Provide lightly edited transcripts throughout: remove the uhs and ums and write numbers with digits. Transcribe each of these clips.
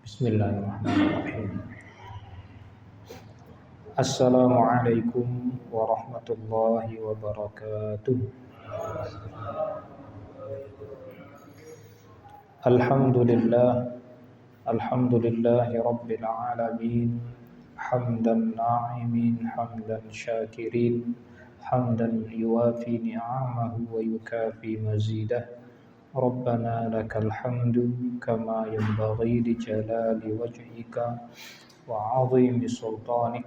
Bismillahirrahmanirrahim. Assalamualaikum warahmatullahi wabarakatuh. Alhamdulillahi rabbil alamin. Hamdan na'imin, hamdan syakirin, hamdan yuwafi ni'amahu wa yukafi mazidah. Rabbana lakal hamdu kama yanbaghi li jalali wajhika wa 'azimi sultanik.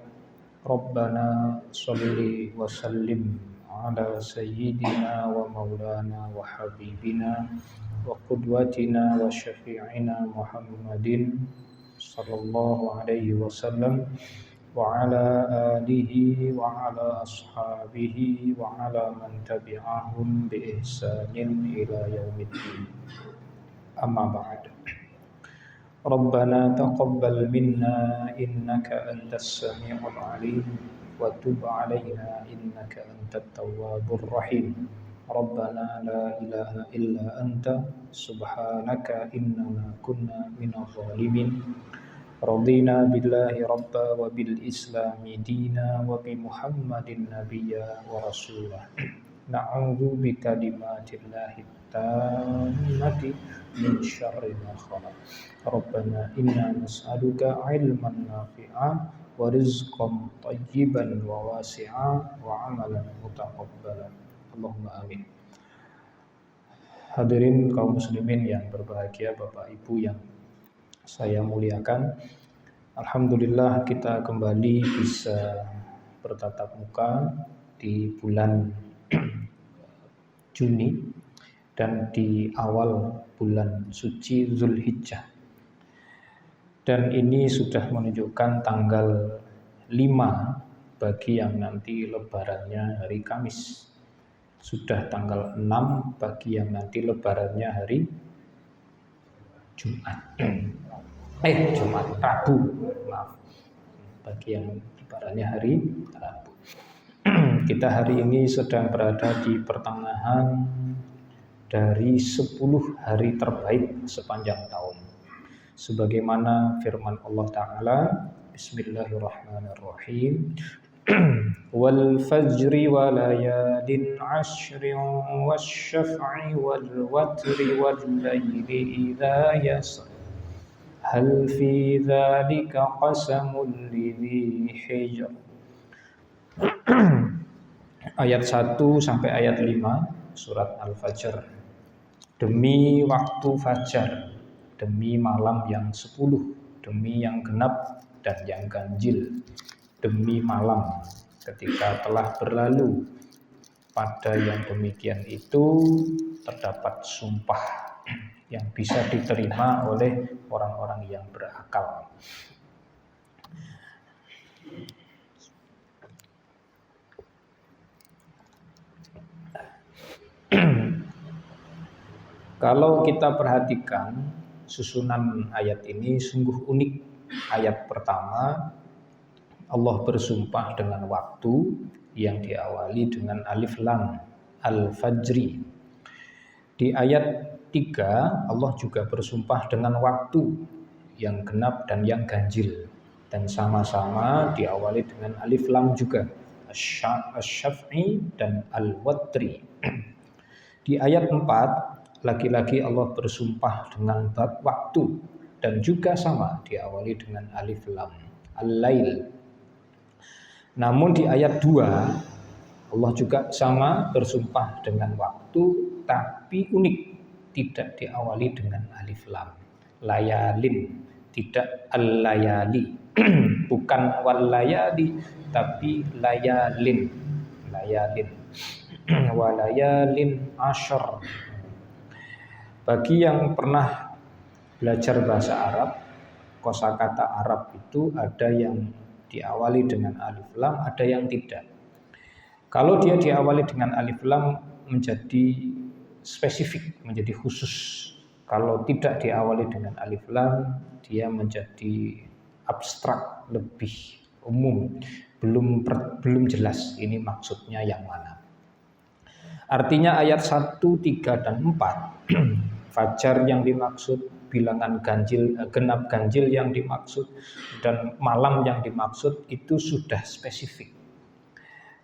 Rabbana shalli wa sallim ala sayyidina wa maulana wa habibina wa qudwatina wa syafi'ina Muhammadin sallallahu alaihi wasallam wa ala alihi wa ala ashabihi wa ala man tabi'ahum bi ihsanin ila yaumiddin. Amma ba'd. Rabbana taqabbal minna innaka antas sami'ul alim wa tub 'alaina innaka antat tawwabur rahim. Rabbana la ilaha illa anta subhanaka innana kunna minadh dhalimin. Radina billahi rabba wa bil islami dina wa bi muhammadin nabiyya wa rasulah. Na'udzu bi kalimatillahi tammati min syarri ma khalaq. Rabbana inna nas'aluka ilman nafi'a wa rizqan thayyiban wa wasi'a wa amalan mutaqabbalan. Allahumma amin. Hadirin kaum muslimin yang berbahagia, Bapak Ibu yang saya muliakan, alhamdulillah kita kembali bisa bertatap muka di bulan Juni dan di awal bulan suci Zulhijjah. Dan ini sudah menunjukkan tanggal 5 bagi yang nanti lebarannya hari Kamis. Sudah tanggal 6 bagi yang nanti lebarannya hari Rabu, maaf, bagi yang lebarannya hari Rabu. Kita hari ini sedang berada di pertengahan dari 10 hari terbaik sepanjang tahun. Sebagaimana firman Allah Ta'ala, Bismillahirrahmanirrahim, wal fajri wa layalin ashrin wasyaf'i wal watri wal layli idha yasr hal fi dhalika qasamun lidhi hijr. Ayat 1 sampai ayat 5 surat Al-Fajr. Demi waktu fajar, demi malam yang 10, demi yang genap dan yang ganjil, demi malam ketika telah berlalu, pada yang demikian itu terdapat sumpah yang bisa diterima oleh orang-orang yang berakal. Kalau kita perhatikan susunan ayat ini sungguh unik. Ayat pertama, Allah bersumpah dengan waktu yang diawali dengan alif lam, al-fajri. Di ayat 3, Allah juga bersumpah dengan waktu yang genap dan yang ganjil, dan sama-sama diawali dengan alif lam juga, asy-syaf'i dan al-watri. Di ayat 4, lagi-lagi Allah bersumpah dengan waktu dan juga sama diawali dengan alif lam, al-lail. Namun di ayat 2 Allah juga sama bersumpah dengan waktu, tapi unik, tidak diawali dengan alif lam, layalin, tidak al-layali, bukan wal layali, tapi layalin, walayalin ashar. Bagi yang pernah belajar bahasa Arab, kosakata Arab itu ada yang diawali dengan alif lam, ada yang tidak. Kalau dia diawali dengan alif lam menjadi spesifik, menjadi khusus. Kalau tidak diawali dengan alif lam, dia menjadi abstrak, lebih umum, belum jelas ini maksudnya yang mana. Artinya ayat 1, 3, dan 4 fajar yang dimaksud bilangan ganjil, genap ganjil yang dimaksud dan malam yang dimaksud itu sudah spesifik.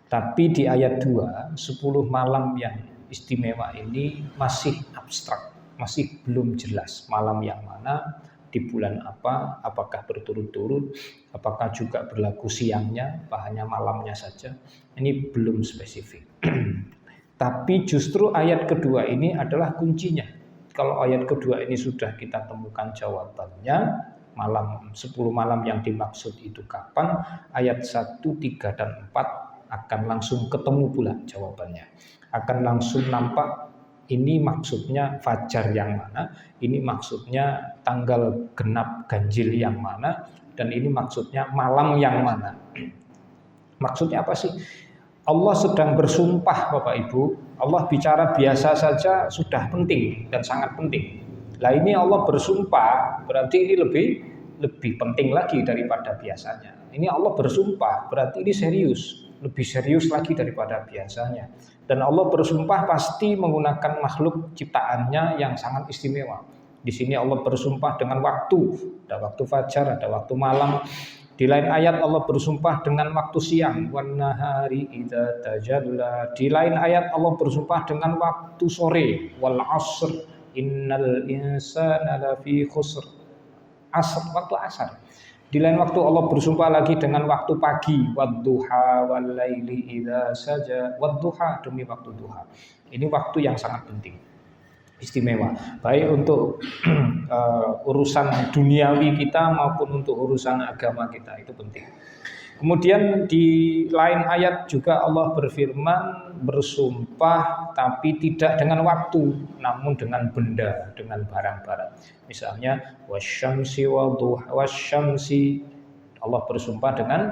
Tapi di ayat 2, 10 malam yang istimewa ini masih abstrak, masih belum jelas malam yang mana, di bulan apa, apakah berturut-turut, apakah juga berlaku siangnya, apa hanya malamnya saja. Ini belum spesifik. Tapi justru ayat kedua ini adalah kuncinya. Kalau ayat kedua ini sudah kita temukan jawabannya, malam 10 malam yang dimaksud itu kapan, ayat 1, 3, dan 4 akan langsung ketemu pula jawabannya. Akan langsung nampak ini maksudnya fajar yang mana, ini maksudnya tanggal genap ganjil yang mana, dan ini maksudnya malam yang mana. Maksudnya apa sih? Allah sedang bersumpah Bapak Ibu. Allah bicara biasa saja sudah penting dan sangat penting. Lah ini Allah bersumpah, berarti ini lebih penting lagi daripada biasanya. Ini Allah bersumpah, berarti ini serius, lebih serius lagi daripada biasanya. Dan Allah bersumpah pasti menggunakan makhluk ciptaannya yang sangat istimewa. Di sini Allah bersumpah dengan waktu, ada waktu fajar, ada waktu malam. Di lain ayat Allah bersumpah dengan waktu siang, wan nahari idza tajalla. Di lain ayat Allah bersumpah dengan waktu sore, wal asr innal insana lafi khusr. Asr, waktu asar. Di lain waktu Allah bersumpah lagi dengan waktu pagi, wadduha wal laili idza saja. Wadduha, demi waktu duha. Ini waktu yang sangat penting, istimewa, baik untuk urusan duniawi kita maupun untuk urusan agama kita, itu penting. Kemudian di lain ayat juga Allah berfirman, bersumpah tapi tidak dengan waktu, namun dengan benda, dengan barang-barang. Misalnya wasyamsi wadduha, wasyamsi, Allah bersumpah dengan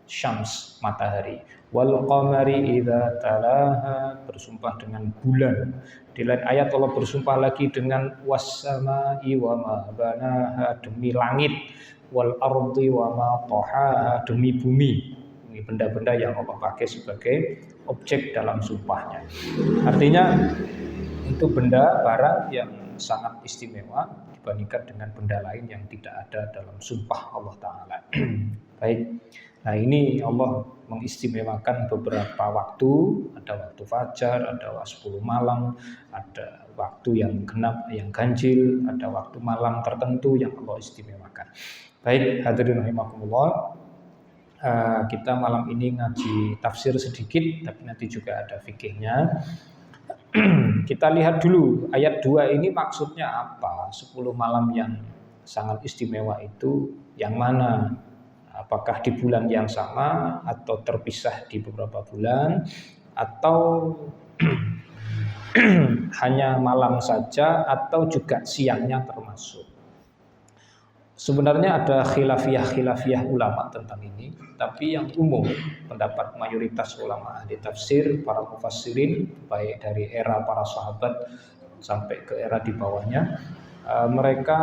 syams, matahari. Wal qamari idza talaha, bersumpah dengan bulan. Di lain ayat Allah bersumpah lagi dengan was-samai wa ma banaha, demi langit, wal ardi wa ma tahaha, demi bumi. Ini benda-benda yang Allah pakai sebagai objek dalam sumpahnya. Artinya itu benda barang yang sangat istimewa dibandingkan dengan benda lain yang tidak ada dalam sumpah Allah Ta'ala. Baik. Nah ini Allah mengistimewakan beberapa waktu, ada waktu fajar, ada waktu 10 malam, ada waktu yang genap, yang ganjil, ada waktu malam tertentu yang Allah istimewakan. Baik, hadirin rahimakumullah, kita malam ini ngaji tafsir sedikit, tapi nanti juga ada fikihnya. Kita lihat dulu ayat 2 ini maksudnya apa, 10 malam yang sangat istimewa itu yang mana? Apakah di bulan yang sama atau terpisah di beberapa bulan, atau hanya malam saja, atau juga siangnya termasuk. Sebenarnya ada khilafiyah ulama tentang ini, tapi yang umum pendapat mayoritas ulama ahli tafsir, para mufassirin, baik dari era para sahabat sampai ke era di bawahnya, mereka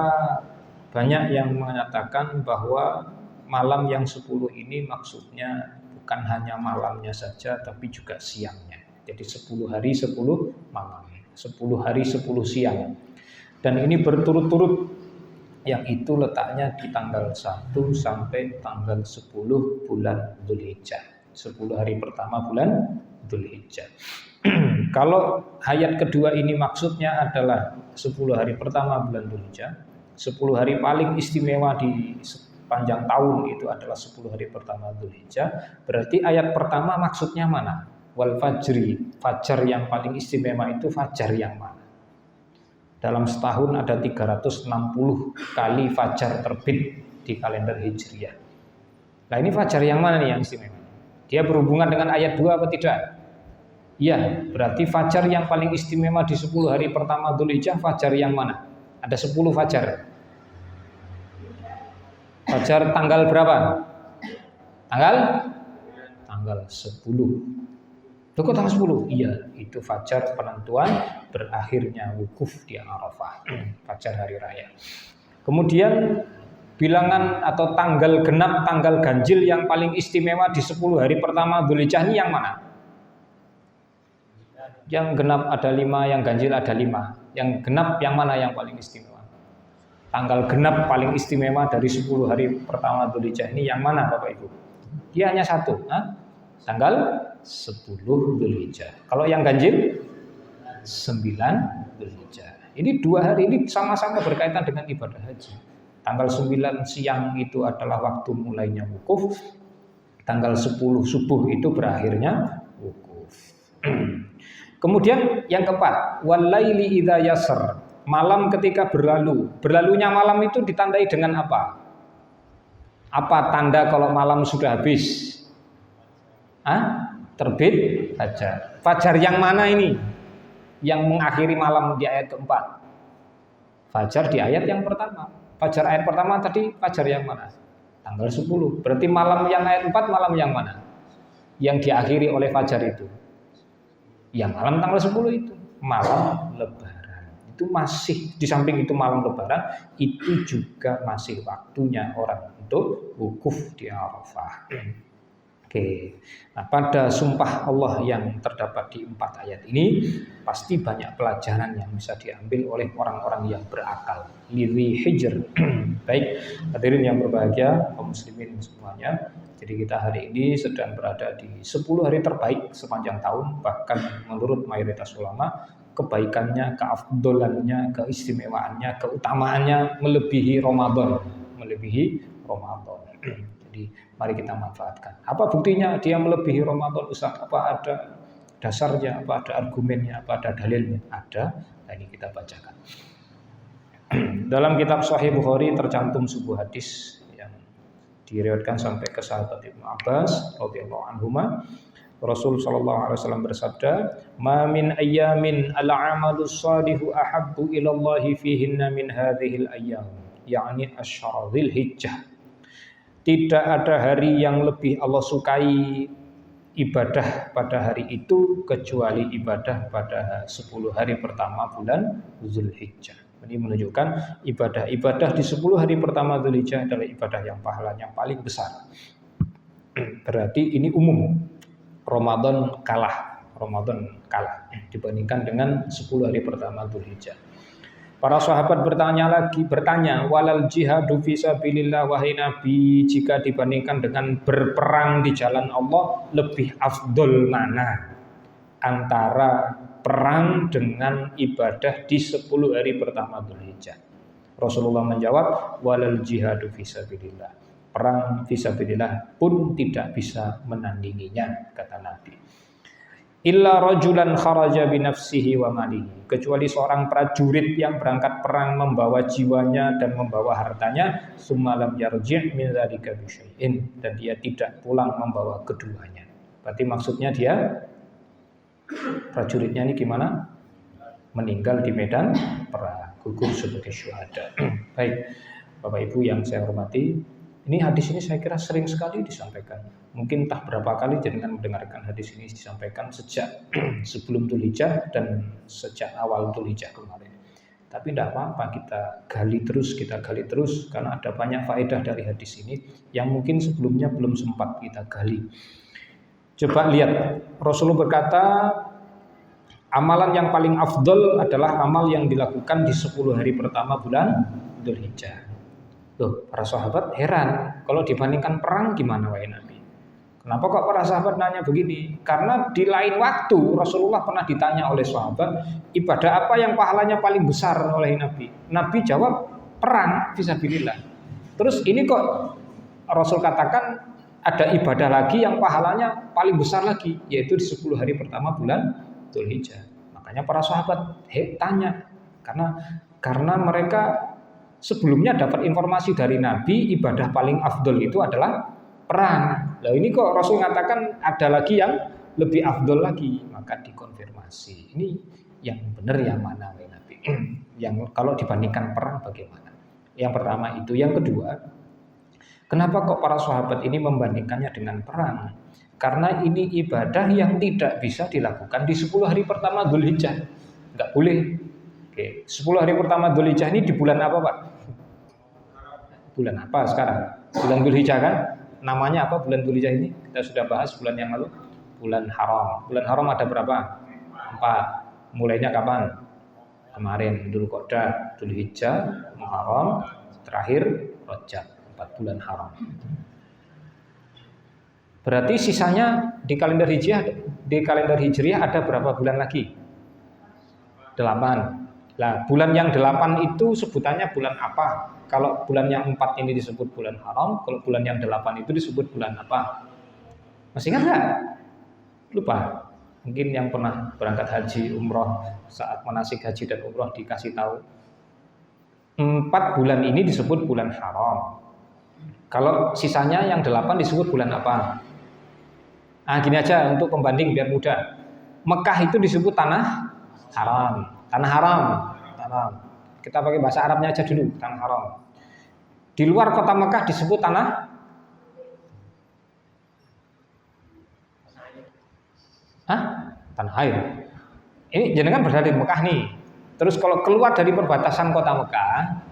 banyak yang mengatakan bahwa malam yang 10 ini maksudnya bukan hanya malamnya saja, tapi juga siangnya. Jadi 10 hari 10 malam, 10 hari 10 siang. Dan ini berturut-turut, yang itu letaknya di tanggal 1 sampai tanggal 10 bulan Dzulhijjah. 10 hari pertama bulan Dzulhijjah. Kalau ayat kedua ini maksudnya adalah 10 hari pertama bulan Dzulhijjah, 10 hari paling istimewa di panjang tahun itu adalah 10 hari pertama Dzulhijjah, berarti ayat pertama maksudnya mana? Wal fajri, fajar yang paling istimewa itu fajar yang mana? Dalam setahun ada 360 kali fajar terbit di kalender Hijriah. Nah ini fajar yang mana nih yang istimewa? Dia berhubungan dengan ayat 2 apa tidak? Iya, berarti fajar yang paling istimewa di 10 hari pertama Dzulhijjah fajar yang mana? Ada 10 fajar. Fajar tanggal berapa? Tanggal 10. Loh kok tanggal 10? Iya, itu fajar penentuan berakhirnya wukuf di Arafah, fajar hari raya. Kemudian bilangan atau tanggal genap, tanggal ganjil yang paling istimewa di 10 hari pertama Dzulhijjah ini yang mana? Yang genap ada 5, yang ganjil ada 5. Yang genap yang mana yang paling istimewa? Tanggal genap paling istimewa dari 10 hari pertama Dzulhijjah ini yang mana Bapak Ibu? Dia hanya satu, tanggal 10 Dzulhijjah. Kalau yang ganjil 9 Dzulhijjah. Ini 2 hari ini sama-sama berkaitan dengan ibadah haji. Tanggal 9 siang itu adalah waktu mulainya wukuf. Tanggal 10 subuh itu berakhirnya wukuf. Kemudian yang keempat, walaili idza yasr. Malam ketika berlalu. Berlalunya malam itu ditandai dengan apa? Apa tanda kalau malam sudah habis? Terbit fajar. Fajar yang mana ini? Yang mengakhiri malam di ayat keempat. Fajar di ayat yang pertama. Fajar ayat pertama tadi fajar yang mana? Tanggal 10. Berarti malam yang ayat 4 malam yang mana? Yang diakhiri oleh fajar itu. Yang malam tanggal 10 itu. Malam lebaran. Itu masih di samping itu malam lebaran, itu juga masih waktunya orang untuk wukuf di Arafah. Oke. Nah, pada sumpah Allah yang terdapat di 4 ayat ini pasti banyak pelajaran yang bisa diambil oleh orang-orang yang berakal. Lidhi hijr. Baik, hadirin yang berbahagia, kaum muslimin semuanya. Jadi kita hari ini sedang berada di 10 hari terbaik sepanjang tahun. Bahkan menurut mayoritas ulama, kebaikannya, keafdolannya, keistimewaannya, keutamaannya melebihi Ramadan. Jadi mari kita manfaatkan. Apa buktinya dia melebihi Ramadan, Ustaz? Apa ada dasarnya, apa ada argumennya, apa ada dalilnya? Ada. Nah, ini kita bacakan. Dalam kitab Sahih Bukhari tercantum sebuah hadis yang diriwayatkan sampai ke sahabat Ibnu Abbas radhiyallahu anhuma. Rasul sallallahu alaihi wasallam bersabda, "Ma min ayyamin al-'amalus shalihu ahabbu ila Allah fihinna min hadhil ayyam." Yakni asyara Dzulhijjah. Tidak ada hari yang lebih Allah sukai ibadah pada hari itu kecuali ibadah pada 10 hari pertama bulan Dzulhijjah. Ini menunjukkan ibadah-ibadah di 10 hari pertama Dzulhijjah adalah ibadah yang pahalanya paling besar. Berarti ini umum. Ramadan kalah dibandingkan dengan 10 hari pertama Dzulhijjah. Para sahabat bertanya, walal jihadu fisabilillah, wahai Nabi, jika dibandingkan dengan berperang di jalan Allah, lebih afdol mana antara perang dengan ibadah di 10 hari pertama Dzulhijjah? Rasulullah menjawab, walal jihadu fisabilillah. Perang fisabilillah pun tidak bisa menandinginya, kata Nabi. Illa rajulan kharaja binafsihi wa malihi, kecuali seorang prajurit yang berangkat perang membawa jiwanya dan membawa hartanya, summa lam yarji' min dzalika bi syai'in, dan dia tidak pulang membawa keduanya. Berarti maksudnya dia prajuritnya ini gimana? Meninggal di medan perang, gugur sebagai syuhada. Baik, Bapak Ibu yang saya hormati, ini hadis ini saya kira sering sekali disampaikan. Mungkin entah berapa kali jenengan mendengarkan hadis ini disampaikan sejak sebelum Dzulhijjah dan sejak awal Dzulhijjah kemarin. Tapi tidak apa-apa, kita gali terus karena ada banyak faedah dari hadis ini yang mungkin sebelumnya belum sempat kita gali. Coba lihat, Rasulullah berkata, amalan yang paling afdol adalah amal yang dilakukan di 10 hari pertama bulan Dzulhijjah. Loh, para sahabat heran, kalau dibandingkan perang gimana wahai Nabi? Kenapa kok para sahabat nanya begini? Karena di lain waktu Rasulullah pernah ditanya oleh sahabat, ibadah apa yang pahalanya paling besar oleh Nabi? Nabi jawab, perang fisabilillah. Terus ini kok Rasul katakan ada ibadah lagi yang pahalanya paling besar lagi, yaitu di 10 hari pertama bulan Dzulhijjah. Makanya para sahabat tanya, karena mereka sebelumnya dapat informasi dari Nabi, ibadah paling afdol itu adalah perang. Lah ini kok Rasul mengatakan ada lagi yang lebih afdol lagi, maka dikonfirmasi. Ini yang benar yang mana Nabi? Yang kalau dibandingkan perang bagaimana? Yang pertama itu, yang kedua, kenapa kok para sahabat ini membandingkannya dengan perang? Karena ini ibadah yang tidak bisa dilakukan di 10 hari pertama Dzulhijjah. Enggak boleh. Oke, 10 hari pertama Dzulhijjah ini di bulan apa, Pak? Bulan apa sekarang? Bulan Dzulhijjah kan? Namanya apa bulan Dzulhijjah ini? Kita sudah bahas bulan yang lalu. Bulan haram. Bulan haram ada berapa? 4. Mulainya kapan? 6. kemarin Dzulqa'dah, Dzulhijjah, Muharram, terakhir Rajab, 4 bulan haram. Berarti sisanya di kalender Hijriah ada berapa bulan lagi? 8. Nah, bulan yang 8 itu sebutannya bulan apa? Kalau bulan yang 4 ini disebut bulan haram, kalau bulan yang 8 itu disebut bulan apa? Masih ingat nggak? Lupa. Mungkin yang pernah berangkat haji, umroh, saat manasik haji dan umroh dikasih tahu. 4 bulan ini disebut bulan haram. Kalau sisanya yang 8 disebut bulan apa? Nah, gini aja untuk pembanding biar mudah. Mekah itu disebut tanah haram. Tanah haram. Kita pakai bahasa Arabnya aja dulu, tanah haram. Di luar kota Mekah disebut tanah tanah air. Ini jenengan berada di Mekah nih. Terus kalau keluar dari perbatasan kota Mekah,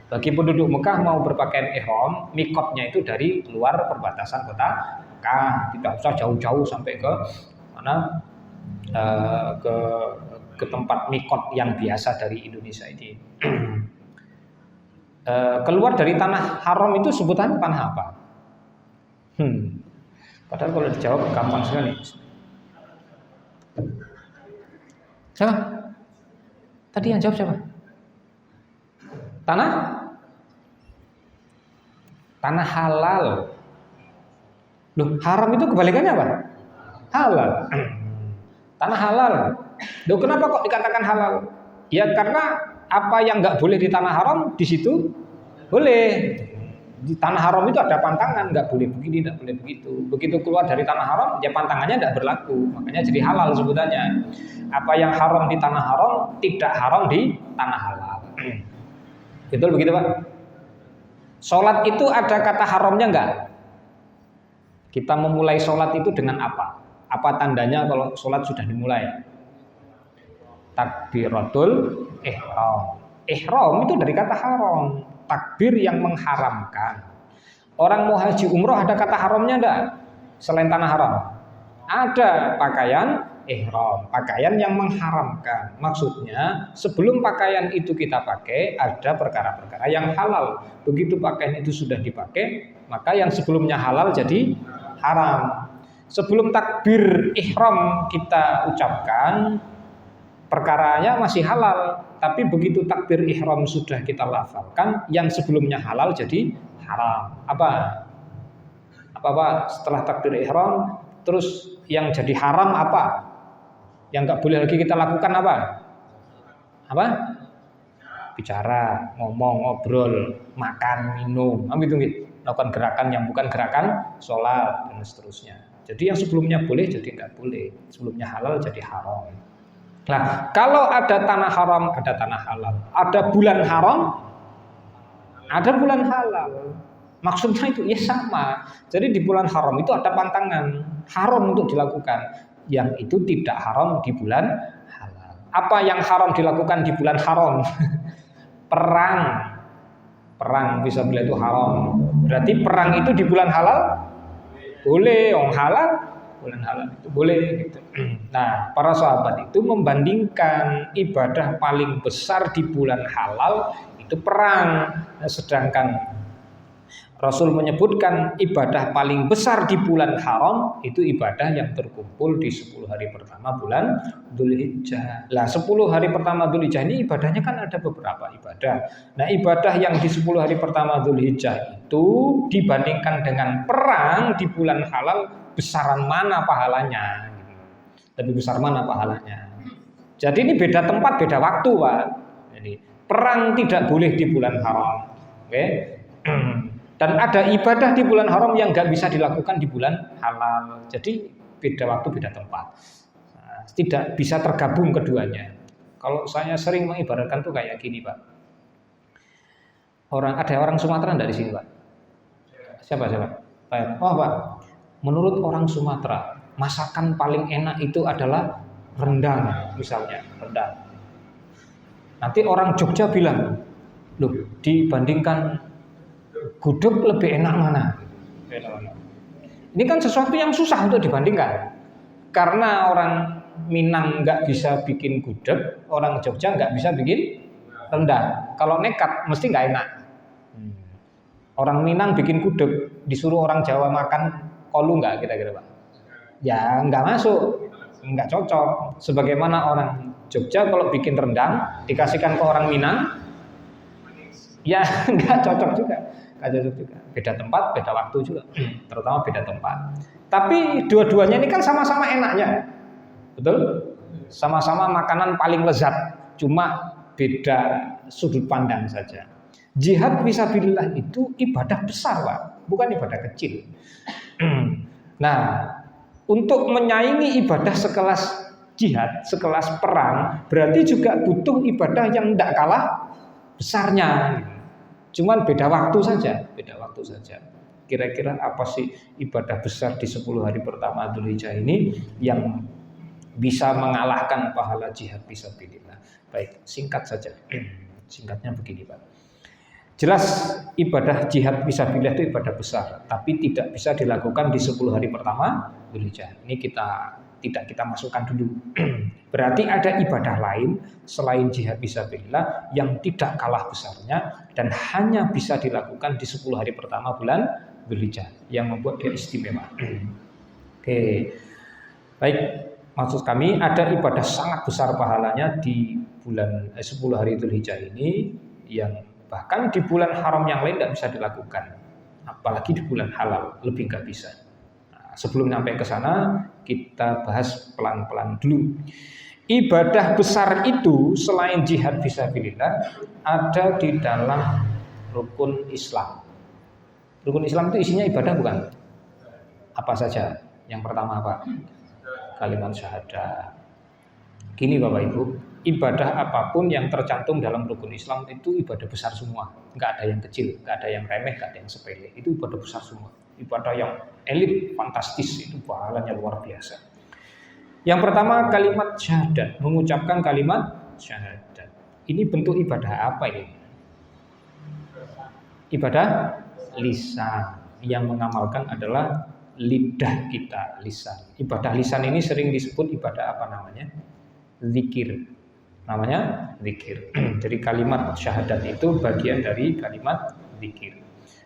bagi penduduk Mekah mau berpakaian ihram, mikotnya itu dari luar perbatasan kota Mekah. Tidak usah jauh-jauh sampai ke mana, ke tempat mikot yang biasa dari Indonesia ini. Keluar dari tanah haram itu sebutannya tanah apa? Padahal kalau dijawab gampang sekali. Siapa? Tadi yang jawab siapa? Tanah halal. Loh, haram itu kebalikannya apa? Halal. Tanah halal. Loh, kenapa kok dikatakan halal? Ya karena apa yang nggak boleh di tanah haram di situ boleh. Di tanah haram itu ada pantangan, nggak boleh begini, nggak boleh begitu. Begitu keluar dari tanah haram, ya pantangannya nggak berlaku. Makanya jadi halal sebutannya. Apa yang haram di tanah haram tidak haram di tanah halal. Betul begitu Pak? Sholat itu ada kata haramnya nggak? Kita memulai sholat itu dengan apa? Apa tandanya kalau sholat sudah dimulai? Takbiratul ihram. Ihram itu dari kata haram. Takbir yang mengharamkan. Orang mau haji umroh ada kata haramnya enggak? Selain tanah haram. Ada pakaian ihram, pakaian yang mengharamkan. Maksudnya sebelum pakaian itu kita pakai ada perkara-perkara yang halal. Begitu pakaian itu sudah dipakai, maka yang sebelumnya halal jadi haram. Sebelum takbir ihram kita ucapkan, perkaranya masih halal, tapi begitu takbir ihram sudah kita lafalkan, yang sebelumnya halal jadi haram. Apa Pak? Setelah takbir ihram, terus yang jadi haram apa? Yang nggak boleh lagi kita lakukan apa? Bicara, ngomong, ngobrol, makan, minum, gitu. Lakukan gerakan yang bukan gerakan sholat dan seterusnya. Jadi yang sebelumnya boleh jadi nggak boleh, sebelumnya halal jadi haram. Nah, kalau ada tanah haram, ada tanah halal. Ada bulan haram, ada bulan halal. Maksudnya itu ya sama. Jadi di bulan haram itu ada pantangan haram untuk dilakukan. Yang itu tidak haram di bulan halal. Apa yang haram dilakukan di bulan haram? Perang bisa bila itu haram. Berarti perang itu di bulan halal? Boleh, halal. Bulan halal itu boleh gitu. Nah, para sahabat itu membandingkan ibadah paling besar di bulan halal itu perang. Nah, sedangkan Rasul menyebutkan ibadah paling besar di bulan haram itu ibadah yang terkumpul di 10 hari pertama bulan Dzulhijjah. Lah 10 hari pertama Dzulhijjah ini ibadahnya kan ada beberapa ibadah. Nah, ibadah yang di 10 hari pertama Dzulhijjah itu dibandingkan dengan perang di bulan halal, besaran mana pahalanya? Lebih besar mana pahalanya? Jadi ini beda tempat, beda waktu, Pak. Jadi perang tidak boleh di bulan haram. Oke. Dan ada ibadah di bulan haram yang nggak bisa dilakukan di bulan halal. Jadi beda waktu, beda tempat. Nah, tidak bisa tergabung keduanya. Kalau saya sering mengibaratkan tuh kayak gini, Pak. Ada orang Sumatera enggak di sini, Pak? Siapa? Pak. Menurut orang Sumatera, masakan paling enak itu adalah rendang, misalnya, rendang. Nanti orang Jogja bilang, loh, dibandingkan gudeg lebih enak mana? Ini kan sesuatu yang susah untuk dibandingkan. Karena orang Minang nggak bisa bikin gudeg, orang Jogja nggak bisa bikin rendang. Kalau nekat mesti nggak enak. Orang Minang bikin gudeg, disuruh orang Jawa makan kolu nggak kira-kira Pak? Ya nggak masuk, nggak cocok. Sebagaimana orang Jogja kalau bikin rendang dikasihkan ke orang Minang, ya nggak cocok juga. Nggak cocok juga. Beda tempat, beda waktu juga, terutama beda tempat. Tapi dua-duanya ini kan sama-sama enaknya, betul? Sama-sama makanan paling lezat, cuma beda sudut pandang saja. Jihad fisabilillah itu ibadah besar, Pak, bukan ibadah kecil. Nah, untuk menyaingi ibadah sekelas jihad, sekelas perang, berarti juga butuh ibadah yang tidak kalah besarnya. Cuman beda waktu saja, beda waktu saja. Kira-kira apa sih ibadah besar di 10 hari pertama Dzulhijjah ini yang bisa mengalahkan pahala jihad fisabilillah? Baik, singkat saja. Singkatnya begini, Pak. Jelas ibadah jihad fisabilillah itu ibadah besar, tapi tidak bisa dilakukan di 10 hari pertama Dzulhijjah. Ini tidak kita masukkan dulu. Berarti ada ibadah lain selain jihad fisabilillah yang tidak kalah besarnya dan hanya bisa dilakukan di 10 hari pertama bulan Dzulhijjah yang membuat dia istimewa. Oke. Baik, maksud kami ada ibadah sangat besar pahalanya di bulan 10 hari Dzulhijjah ini yang bahkan di bulan haram yang lain tidak bisa dilakukan, apalagi di bulan halal lebih nggak bisa. Nah, sebelum sampai ke sana kita bahas pelan-pelan dulu. Ibadah besar itu selain jihad fisabilillah ada di dalam rukun Islam. Rukun Islam itu isinya ibadah bukan? Apa saja? Yang pertama apa? Kalimat syahadat. Gini Bapak Ibu, ibadah apapun yang tercantum dalam rukun Islam itu ibadah besar semua. Nggak ada yang kecil, nggak ada yang remeh, nggak ada yang sepele. Itu ibadah besar semua. Ibadah yang elit, fantastis, itu pahalanya luar biasa. Yang pertama kalimat syahadat, mengucapkan kalimat syahadat. Ini bentuk ibadah apa ini? Ibadah lisan. Yang mengamalkan adalah lidah kita, lisan. Ibadah lisan ini sering disebut ibadah apa namanya? Zikir. Namanya zikir. Jadi kalimat syahadat itu bagian dari kalimat zikir.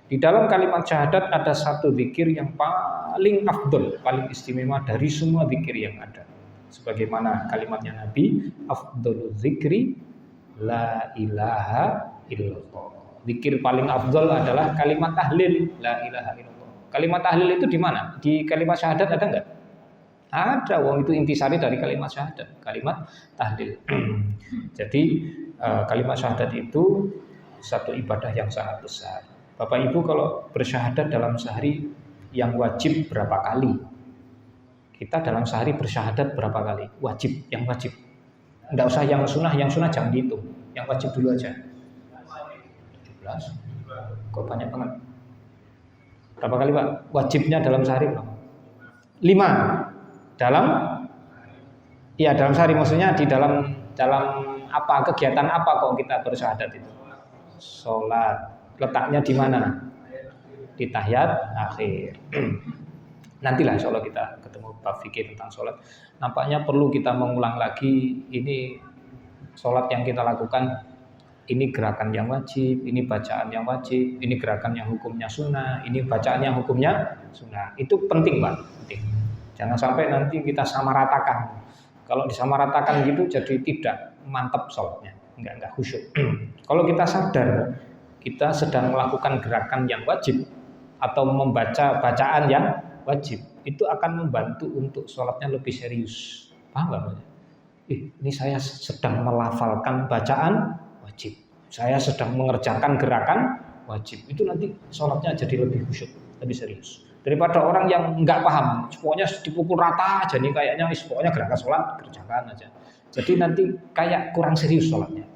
Di dalam kalimat syahadat ada satu zikir yang paling afdol, paling istimewa dari semua zikir yang ada. Sebagaimana kalimatnya Nabi, afdolul zikri la ilaha illallah. Zikir paling afdol adalah kalimat tahlil la ilaha illallah. Kalimat tahlil itu di mana? Di kalimat syahadat ada enggak? Ada, wong itu intisari dari kalimat syahadat, kalimat tahlil. Jadi kalimat syahadat itu satu ibadah yang sangat besar. Bapak Ibu kalau bersyahadat dalam sehari yang wajib berapa kali? Kita dalam sehari bersyahadat berapa kali? Wajib, yang wajib. Enggak usah yang sunnah jangan dihitung. Yang wajib dulu aja. 17. Kok banyak banget? Berapa kali Pak? Wajibnya dalam sehari berapa? 5. Dalam sehari, maksudnya di dalam apa, kegiatan apa kok kita bersyahadat itu? Sholat. Letaknya di mana? Di tahiyat akhir. Nantilah insya Allah kita ketemu bab fikih tentang sholat. Nampaknya perlu kita mengulang lagi ini sholat yang kita lakukan. Ini gerakan yang wajib, ini bacaan yang wajib, ini gerakan yang hukumnya sunnah, ini bacaan yang hukumnya sunnah. Itu penting Pak, penting. Jangan sampai nanti kita samaratakan. Kalau disamaratakan gitu jadi tidak mantap sholatnya, enggak khusyuk. Kalau kita sadar kita sedang melakukan gerakan yang wajib atau membaca bacaan yang wajib, itu akan membantu untuk sholatnya lebih serius. Paham nggak? Ini saya sedang melafalkan bacaan wajib, saya sedang mengerjakan gerakan wajib. Itu nanti sholatnya jadi lebih khusyuk, lebih serius. Daripada orang yang nggak paham, pokoknya dipukul rata aja nih kayaknya, pokoknya gerakan sholat kerjakan aja. Jadi nanti kayak kurang serius sholatnya.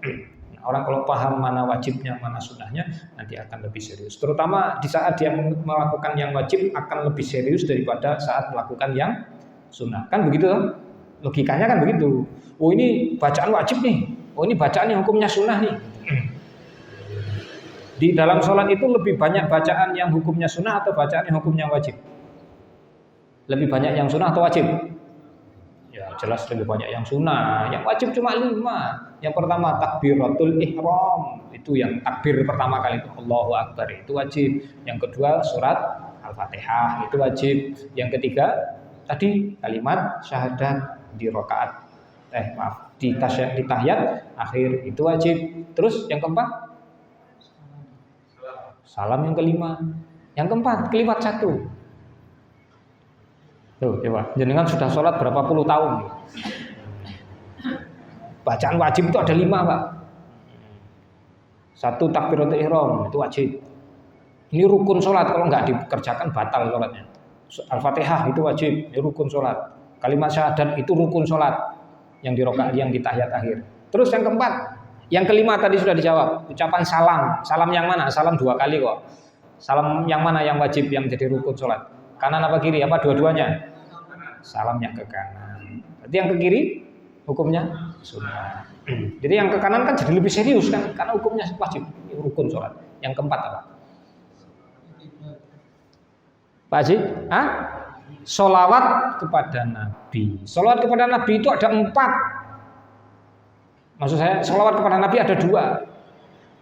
Orang kalau paham mana wajibnya, mana sunnahnya, nanti akan lebih serius. Terutama di saat dia melakukan yang wajib akan lebih serius daripada saat melakukan yang sunnah. Kan begitu? Logikanya kan begitu. Oh ini bacaan wajib nih. Oh ini bacaan yang hukumnya sunnah nih. Di dalam sholat itu lebih banyak bacaan yang hukumnya sunnah atau bacaan yang hukumnya wajib? Lebih banyak yang sunnah atau wajib? Ya jelas lebih banyak yang sunnah. Yang wajib cuma 5. Yang pertama takbiratul ihram, itu yang takbir pertama kali itu Allahu Akbar, itu wajib. Yang kedua surat Al-Fatihah, itu wajib. Yang ketiga tadi kalimat syahadat di rakaat di tahiyat akhir, itu wajib. Terus yang keempat salam, yang kelima, yang keempat kalimat 1. Tuh, coba, jenengan sudah sholat berapa puluh tahun? Bacaan wajib itu ada 5, Pak. 1 takbiratul ihram, itu wajib. Ini rukun sholat, kalau nggak dikerjakan batal sholatnya. Al-Fatihah itu wajib, ini rukun sholat. Kalimat syahadat itu rukun sholat yang di rakaat, yang di tahiyat akhir. Terus yang keempat, yang kelima tadi sudah dijawab. Ucapan salam, salam yang mana? Salam 2 kali kok. Salam yang mana yang wajib, yang jadi rukun sholat? Kanan apa kiri? Apa dua-duanya? Salam yang ke kanan. Berarti yang ke kiri hukumnya sunnah. Jadi yang ke kanan kan jadi lebih serius kan, karena hukumnya wajib, rukun sholat. Yang keempat apa? Pak Haji? Sholawat kepada Nabi. Sholawat kepada Nabi itu ada 4. Maksud saya, sholawat kepada Nabi ada 2.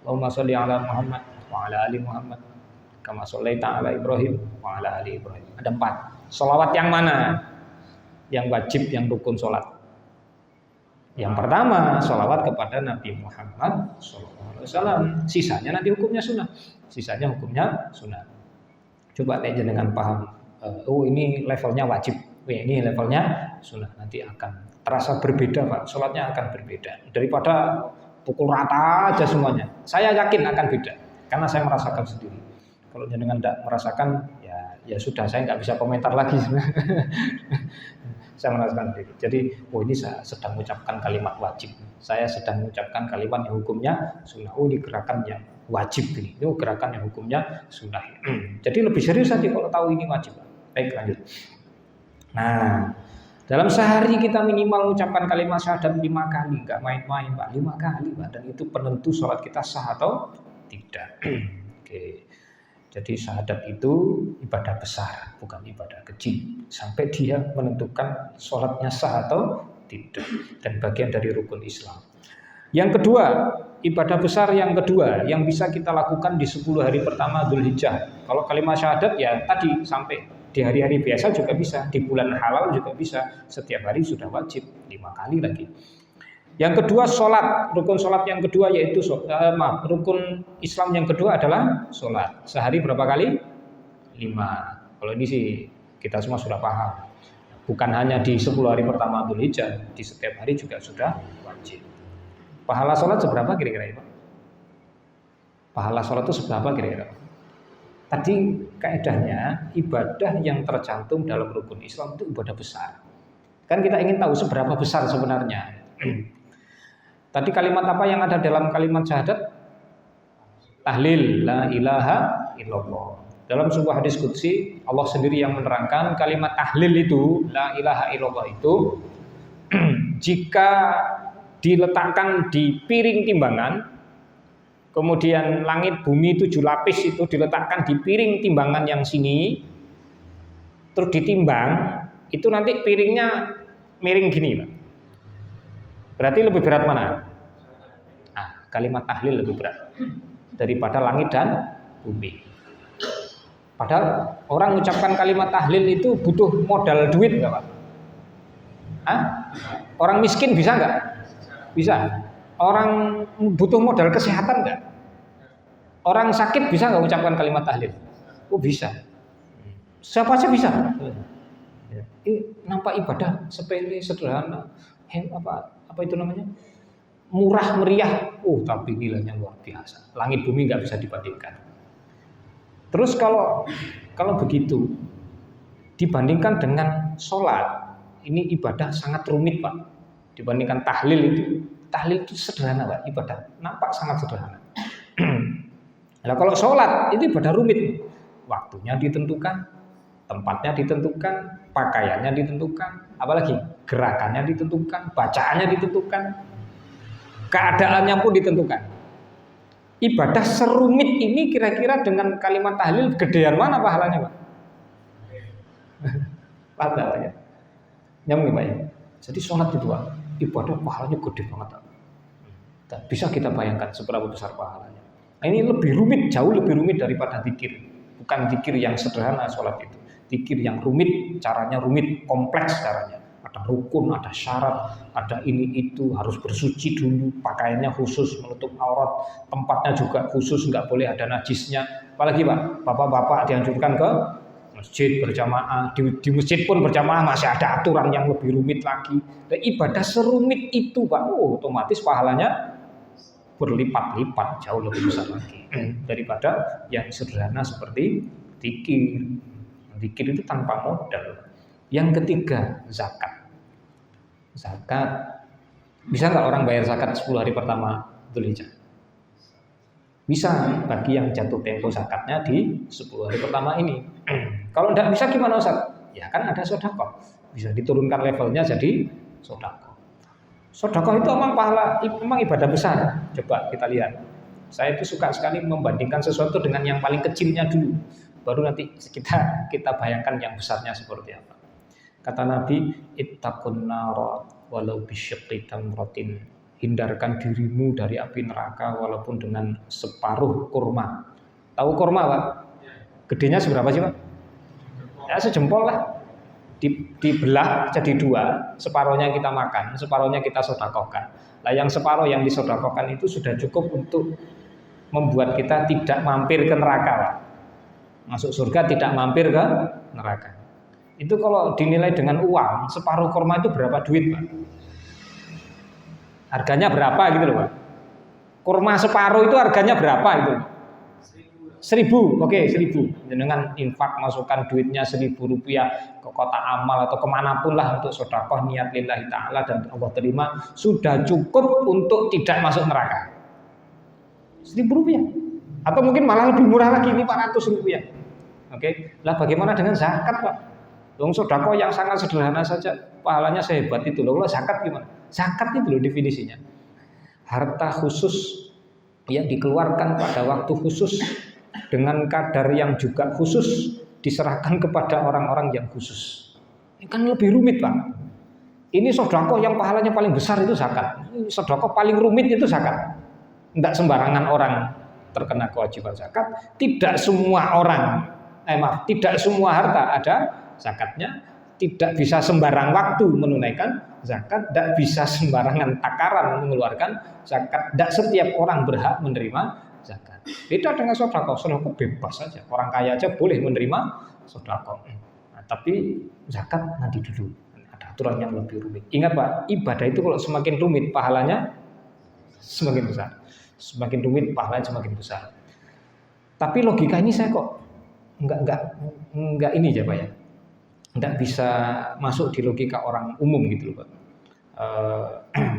Allahumma sholli ala Muhammad wa ala ali Muhammad kama shollaita ala Ibrahim wa ala ali Ibrahim. Ada 4. Sholawat yang mana? Yang wajib, yang rukun sholat. Yang pertama, sholawat kepada Nabi Muhammad SAW. Sisanya nanti hukumnya sunnah. Sisanya hukumnya sunnah. Coba dengan paham. Oh, ini levelnya wajib. Ini levelnya sunnah. Nanti akan terasa berbeda, Pak. Sholatnya akan berbeda. Daripada pukul rata aja semuanya. Saya yakin akan beda. Karena saya merasakan sendiri. Kalau jenengan tidak merasakan, ya sudah, saya nggak bisa komentar lagi. Saya merasakan sendiri. Jadi, ini saya sedang mengucapkan kalimat wajib. Saya sedang mengucapkan kalimat yang hukumnya sunnah. Ini gerakan yang wajib ini. Itu gerakan yang hukumnya sunnah. Jadi lebih serius nanti kalau tahu ini wajib. Baik, lanjut. Nah, dalam sehari kita minimal mengucapkan kalimat syahadat 5 kali, nggak main-main, Pak. 5 kali, Pak. Dan itu penentu sholat kita sah atau tidak. Oke. Jadi syahadat itu ibadah besar, bukan ibadah kecil. Sampai dia menentukan sholatnya sah atau tidak. Dan bagian dari rukun Islam. Yang kedua, ibadah besar yang kedua yang bisa kita lakukan di 10 hari pertama Dzulhijjah. Kalau kalimat syahadat ya tadi sampai di hari-hari biasa juga bisa, di bulan halal juga bisa. Setiap hari sudah wajib 5 kali lagi. Yang kedua sholat, rukun sholat yang kedua yaitu rukun Islam yang kedua adalah sholat. Sehari berapa kali? 5. Kalau ini sih kita semua sudah paham. Bukan hanya di 10 hari pertama Dzulhijjah, di setiap hari juga sudah wajib. Pahala sholat seberapa kira-kira Pak? Pahala sholat itu seberapa kira-kira? Tadi kaedahnya ibadah yang tercantum dalam rukun Islam itu ibadah besar. Kan kita ingin tahu seberapa besar sebenarnya. Tadi kalimat apa yang ada dalam kalimat syahadat? Tahlil, la ilaha illallah. Dalam sebuah hadis qudsi, Allah sendiri yang menerangkan kalimat tahlil itu, la ilaha illallah itu, jika diletakkan di piring timbangan, kemudian langit bumi 7 lapis itu diletakkan di piring timbangan yang sini, terus ditimbang, itu nanti piringnya miring gini, Pak. Berarti lebih berat mana? Nah, kalimat tahlil lebih berat daripada langit dan bumi. Padahal orang mengucapkan kalimat tahlil itu butuh modal duit nggak Pak? Orang miskin bisa nggak? Bisa. Orang butuh modal kesehatan nggak? Orang sakit bisa nggak mengucapkan kalimat tahlil? Oh bisa. Siapa aja bisa. Ini nampak ibadah sepele, sederhana, apa itu namanya? Murah meriah. Tapi nilainya luar biasa. Langit bumi nggak bisa dibandingkan. Terus kalau begitu dibandingkan dengan sholat, ini ibadah sangat rumit Pak. Dibandingkan tahlil itu sederhana Pak, ibadah nampak sangat sederhana. Nah kalau sholat itu ibadah rumit, waktunya ditentukan, tempatnya ditentukan, pakaiannya ditentukan, apalagi gerakannya ditentukan, bacaannya ditentukan, keadaannya pun ditentukan. Ibadah serumit ini kira-kira dengan kalimat tahlil gedean mana pahalanya Pak? Paham ya? Nyambung Pak ya? Jadi sholat itu Pak, ibadah pahalanya gede banget Pak. Dan bisa kita bayangkan seberapa besar pahalanya. Nah, ini lebih rumit, jauh lebih rumit daripada zikir. Bukan zikir yang sederhana sholat itu. Zikir yang rumit, caranya rumit, kompleks caranya. Ada rukun, ada syarat, ada ini itu, harus bersuci dulu, pakaiannya khusus, menutup aurat, tempatnya juga khusus, nggak boleh ada najisnya. Apalagi Pak, bapak-bapak dianjurkan ke masjid berjamaah, di masjid pun berjamaah masih ada aturan yang lebih rumit lagi. Dan ibadah serumit itu Pak, otomatis pahalanya berlipat-lipat, jauh lebih besar lagi daripada yang sederhana seperti zikir. Zikir itu tanpa modal. Yang ketiga, zakat. Zakat, bisa nggak orang bayar zakat 10 hari pertama Dzulhijjah? Bisa, bagi yang jatuh tempo zakatnya di 10 hari pertama ini. Kalau tidak bisa gimana Ustaz? Ya kan ada sedekah, bisa diturunkan levelnya jadi sedekah. Sedekah itu memang ibadah besar. Coba kita lihat. Saya itu suka sekali membandingkan sesuatu dengan yang paling kecilnya dulu, baru nanti kita bayangkan yang besarnya seperti apa. Kata Nabi, ittaqun nara walau bisyiqqi tamratin. Hindarkan dirimu dari api neraka walaupun dengan separuh kurma. Tahu kurma Pak? Gedenya seberapa sih Pak? Ya sejempol lah. Dibelah jadi dua, separohnya kita makan, separohnya kita sedekahkan. Nah yang separoh yang disedekahkan itu sudah cukup untuk membuat kita tidak mampir ke neraka Pak. Masuk surga tidak mampir ke neraka. Itu kalau dinilai dengan uang, separuh kurma itu berapa duit Pak? Harganya berapa gitu loh Pak? Kurma separuh itu harganya berapa itu? 1.000, oke 1.000. Dengan infak masukkan duitnya 1.000 rupiah ke kotak amal atau kemanapun lah untuk sedekah niat lillahi ta'ala dan Allah terima, sudah cukup untuk tidak masuk neraka. 1.000 rupiah. Atau mungkin malah lebih murah lagi, 500 rupiah. Oke, lah bagaimana dengan zakat Pak? Dong sedekah yang sangat sederhana saja pahalanya sehebat itu loh. Kalau zakat gimana? Zakat itu loh definisinya. Harta khusus yang dikeluarkan pada waktu khusus dengan kadar yang juga khusus diserahkan kepada orang-orang yang khusus. Ini kan lebih rumit Pak. Ini sedekah yang pahalanya paling besar itu zakat. Sedekah paling rumit itu zakat. Tidak sembarangan orang terkena kewajiban zakat. Tidak semua orang, tidak semua harta ada zakatnya. Tidak bisa sembarang waktu menunaikan zakat. Tidak bisa sembarangan takaran mengeluarkan zakat. Tidak setiap orang berhak menerima zakat. Beda dengan sedekah, sedekah bebas saja. Orang kaya aja boleh menerima sedekah. Nah, tapi zakat nanti dulu. Ada aturan yang lebih rumit. Ingat Pak, ibadah itu kalau semakin rumit pahalanya semakin besar. Semakin rumit pahalanya semakin besar. Tapi logika ini saya kok enggak ini aja Pak ya. Enggak bisa masuk di logika orang umum gitu loh Pak.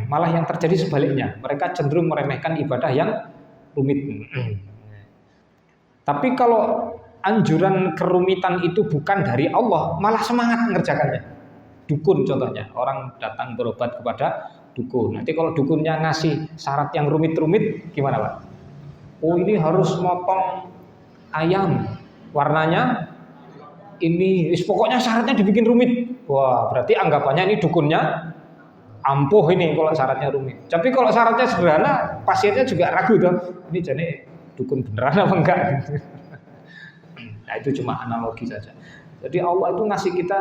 Malah yang terjadi sebaliknya. Mereka cenderung meremehkan ibadah yang rumit. Tapi kalau anjuran kerumitan itu bukan dari Allah, malah semangat mengerjakannya. Dukun contohnya, orang datang berobat kepada dukun. Nanti kalau dukunnya ngasih syarat yang rumit-rumit, gimana Pak? Oh ini harus motong ayam, warnanya ini, pokoknya syaratnya dibikin rumit. Wah berarti anggapannya ini dukunnya ampuh ini kalau syaratnya rumit. Tapi kalau syaratnya sederhana, pasiennya juga ragu tuh. Ini jadi dukun beneran apa enggak? Nah itu cuma analogi saja. Jadi Allah itu ngasih kita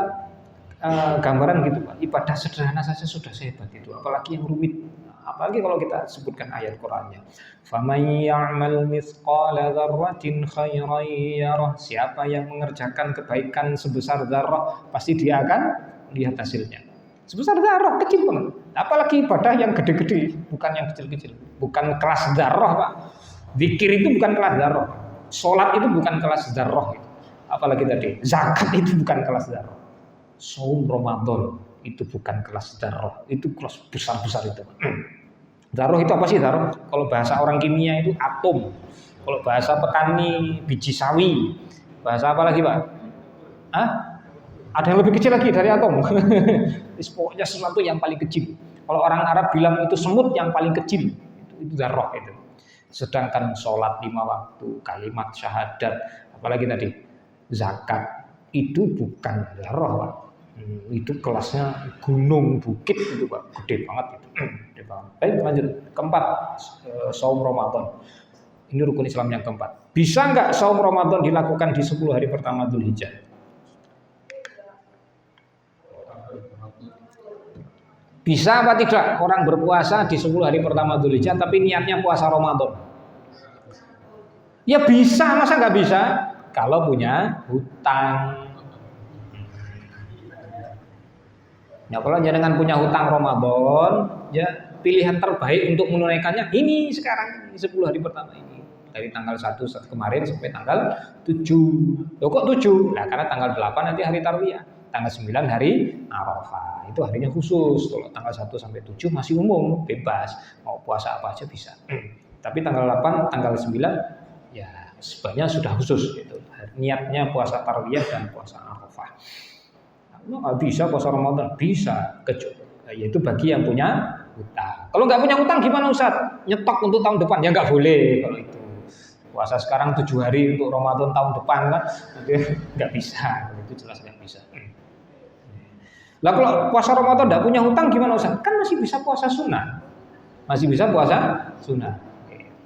gambaran gitu Pak. Ibadah sederhana saja sudah sehebat itu. Apalagi yang rumit. Apalagi kalau kita sebutkan ayat Qur'annya. Faman ya'mal mithqala dzarratin khairan yarah. Siapa yang mengerjakan kebaikan sebesar dzarrah, pasti dia akan lihat hasilnya. Sebesar dzarrah, kecil banget. Apalagi ibadah yang gede-gede, bukan yang kecil-kecil. Bukan kelas dzarrah Pak. Zikir itu bukan kelas dzarrah. Salat itu bukan kelas dzarrah. Apalagi tadi, zakat itu bukan kelas dzarrah. Saum Ramadan itu bukan kelas dzarrah. Itu kelas besar-besar itu. Dzarrah itu apa sih dzarrah? Kalau bahasa orang kimia itu atom. Kalau bahasa petani biji sawi. Bahasa apa lagi Pak? Hah? Ada yang lebih kecil lagi dari atom. Pokoknya sesuatu yang paling kecil. Kalau orang Arab bilang itu semut yang paling kecil. Itu dzarrah itu. Sedangkan sholat 5 waktu, kalimat syahadat, apalagi tadi zakat itu bukan dzarrah Pak. Itu kelasnya gunung bukit itu Pak, gede banget itu. Gede banget. Baik, lanjut. Keempat, saum Ramadan. Ini rukun Islam yang keempat. Bisa nggak saum Ramadan dilakukan di 10 hari pertama Dzulhijjah? Bisa apa tidak orang berpuasa di 10 hari pertama Dzulhijjah tapi niatnya puasa Ramadan? Ya bisa, masa nggak bisa? Kalau punya hutang. Ya kalau jangan punya hutang Ramadan, ya pilihan terbaik untuk menunaikannya ini sekarang, 10 hari pertama ini. Dari tanggal 1 kemarin sampai tanggal 7. Loh kok 7? Nah, karena tanggal 8 nanti hari Tarwiyah. Tanggal 9 hari Arafah. Itu harinya khusus. Kalau tanggal 1 sampai 7 masih umum, bebas. Mau puasa apa aja bisa. Tapi tanggal 8, tanggal 9 ya sebenarnya sudah khusus gitu. Niatnya puasa Tarwiyah dan puasa Arafah. Nggak bisa puasa Ramadan, bisa, yaitu bagi yang punya hutang. Kalau nggak punya hutang gimana Ustaz? Nyetok untuk tahun depan? Ya nggak boleh kalau itu. Puasa sekarang 7 hari untuk Ramadan tahun depan kan, nggak bisa. Itu jelas nggak bisa. Lah kalau puasa Ramadan nggak punya hutang gimana Ustaz? Kan masih bisa puasa sunnah, masih bisa puasa sunnah.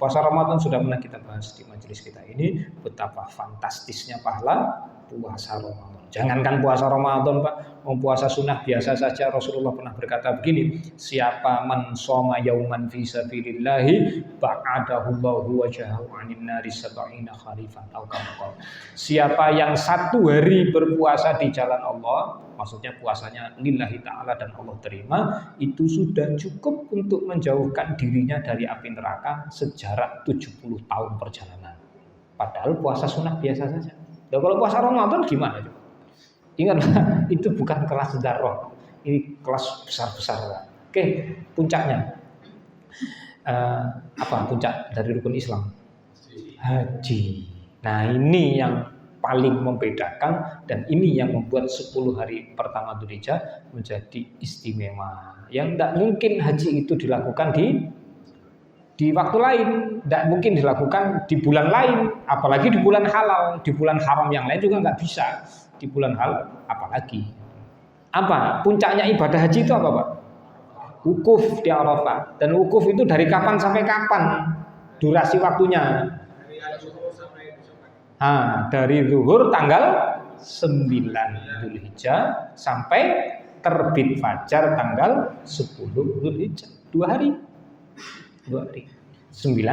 Puasa Ramadan sudah pernah kita bahas di majelis kita ini, betapa fantastisnya pahala puasa Ramadan. Jangankan puasa Ramadan Pak, mau puasa sunnah biasa saja Rasulullah pernah berkata begini, siapa man shoma yauman fi sabilillahi ba'adahu Allahu wajhahu 'anil nari sab'ina kharifan atau kama. Siapa yang 1 hari berpuasa di jalan Allah, maksudnya puasanya lillahi ta'ala dan Allah terima, itu sudah cukup untuk menjauhkan dirinya dari api neraka sejarak 70 tahun perjalanan. Padahal puasa sunnah biasa saja. Nah, kalau puasa Ramadan gimana? Ingatlah, itu bukan kelas darah, ini kelas besar-besar. Oke, puncaknya apa puncak dari rukun Islam? Haji. Nah ini yang paling membedakan dan ini yang membuat 10 hari pertama Dzulhijjah menjadi istimewa. Yang tidak mungkin haji itu dilakukan di waktu lain, tidak mungkin dilakukan di bulan lain, apalagi di bulan halal, di bulan haram yang lain juga nggak bisa. Di bulan halal apalagi. Apa puncaknya ibadah haji itu apa Pak? Wukuf di Arafah. Dan wukuf itu dari kapan sampai kapan? Durasi waktunya? Dari zuhur tanggal 9 Dzulhijjah sampai terbit fajar tanggal 10 Dzulhijjah. 2 hari. 9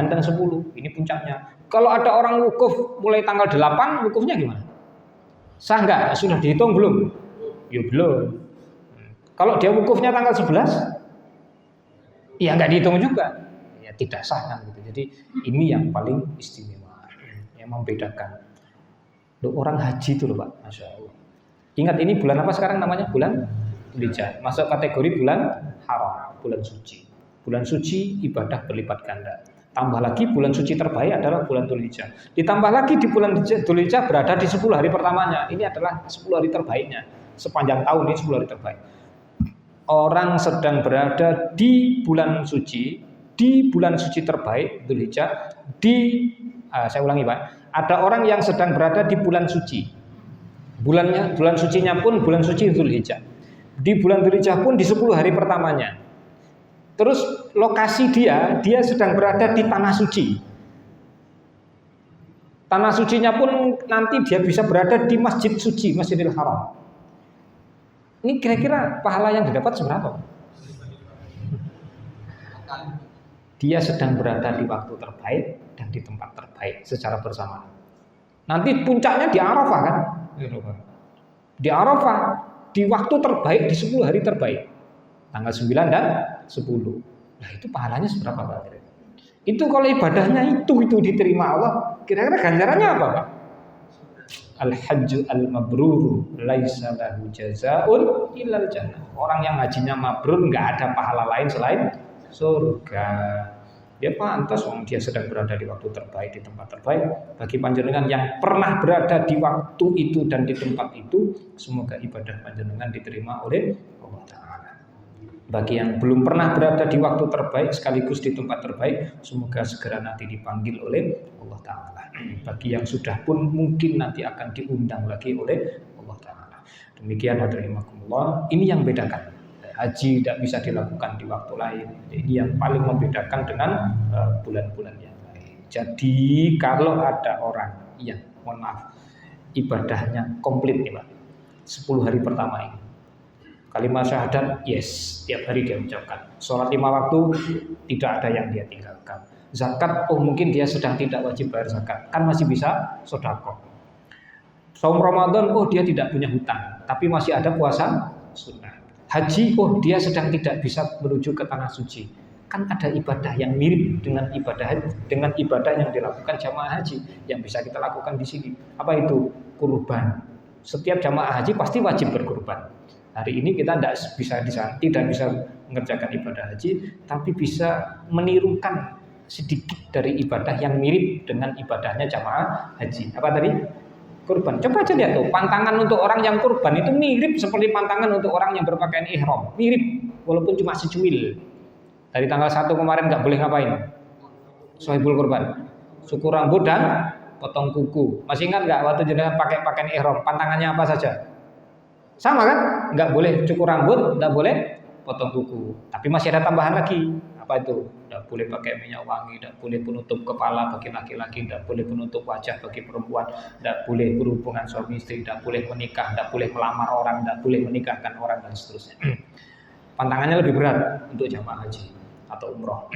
dan 10. Ini puncaknya. Kalau ada orang wukuf mulai tanggal 8, wukufnya gimana? Sah nggak? Sudah dihitung belum? Ya belum. Kalau dia wukufnya tanggal 11, ya nggak dihitung juga. Ya tidak sah kan gitu. Jadi ini yang paling istimewa, yang membedakan. Loh, orang haji itu loh Pak, Masya Allah. Ingat ini bulan apa sekarang namanya? Bulan Dzulhijjah. Masuk kategori bulan haram, bulan suci. Bulan suci ibadah berlipat ganda. Tambah lagi bulan suci terbaik adalah bulan Dzulhijjah. Ditambah lagi di bulan Dzulhijjah berada di 10 hari pertamanya. Ini adalah 10 hari terbaiknya. Sepanjang tahun ini 10 hari terbaik. Orang sedang berada di bulan suci terbaik Dzulhijjah. Saya ulangi Pak. Ada orang yang sedang berada di bulan suci. Bulan sucinya pun bulan suci Dzulhijjah. Di bulan Dzulhijjah pun di 10 hari pertamanya. Terus lokasi dia sedang berada di tanah suci. Tanah sucinya pun nanti dia bisa berada di masjid suci, Masjidil Haram. Ini kira-kira pahala yang didapat seberapa? Dia sedang berada di waktu terbaik dan di tempat terbaik secara bersamaan. Nanti puncaknya di Arafah kan? Di Arafah, di waktu terbaik, di 10 hari terbaik. Tanggal 9 dan 10. Nah itu pahalanya seberapa Pak? Itu kalau ibadahnya itu diterima Allah, kira-kira ganjarannya apa Pak? Al-hajju al-mabrur laisa lahu jazaa'un illal jannah. Orang yang hajinya mabrur enggak ada pahala lain selain surga. Dia pantas dia sedang berada di waktu terbaik, di tempat terbaik. Bagi panjenengan yang pernah berada di waktu itu dan di tempat itu, semoga ibadah panjenengan diterima oleh Allah Ta'ala. Bagi yang belum pernah berada di waktu terbaik sekaligus di tempat terbaik, semoga segera nanti dipanggil oleh Allah Ta'ala. Bagi yang sudah pun mungkin nanti akan diundang lagi oleh Allah Ta'ala. Demikian hadirin, ini yang bedakan. Haji tidak bisa dilakukan di waktu lain. Ini yang paling membedakan dengan bulan-bulan yang lain. Jadi kalau ada orang yang mohon maaf ibadahnya komplit nih Pak, 10 hari pertama ini, kalimat syahadat yes, tiap hari dia ucapkan. Sholat 5 waktu tidak ada yang dia tinggalkan. Zakat, mungkin dia sedang tidak wajib bayar zakat, kan masih bisa sedekah. Saum Ramadan, dia tidak punya hutang, tapi masih ada puasa sunnah. Haji, dia sedang tidak bisa menuju ke tanah suci, kan ada ibadah yang mirip dengan ibadah yang dilakukan jamaah haji yang bisa kita lakukan di sini. Apa itu? Kurban. Setiap jamaah haji pasti wajib berkurban. Hari ini kita tidak bisa mengerjakan ibadah haji, tapi bisa menirukan sedikit dari ibadah yang mirip dengan ibadahnya jamaah haji. Apa tadi? Kurban. Coba aja lihat tuh, pantangan untuk orang yang kurban itu mirip seperti pantangan untuk orang yang berpakaian ihram. Mirip, walaupun cuma secuil. Dari tanggal 1 kemarin nggak boleh ngapain? Sohibul kurban. Cukur rambut dan potong kuku. Masih ingat nggak waktu jenengan pakai pakaian ihram? Pantangannya apa saja? Sama kan? Nggak boleh cukur rambut, nggak boleh potong kuku. Tapi masih ada tambahan lagi. Apa itu? Tidak boleh pakai minyak wangi, tidak boleh penutup kepala bagi laki-laki, tidak boleh penutup wajah bagi perempuan, tidak boleh berhubungan suami istri, tidak boleh menikah, tidak boleh melamar orang, tidak boleh menikahkan orang dan seterusnya. Pantangannya lebih berat untuk jamaah haji atau umroh.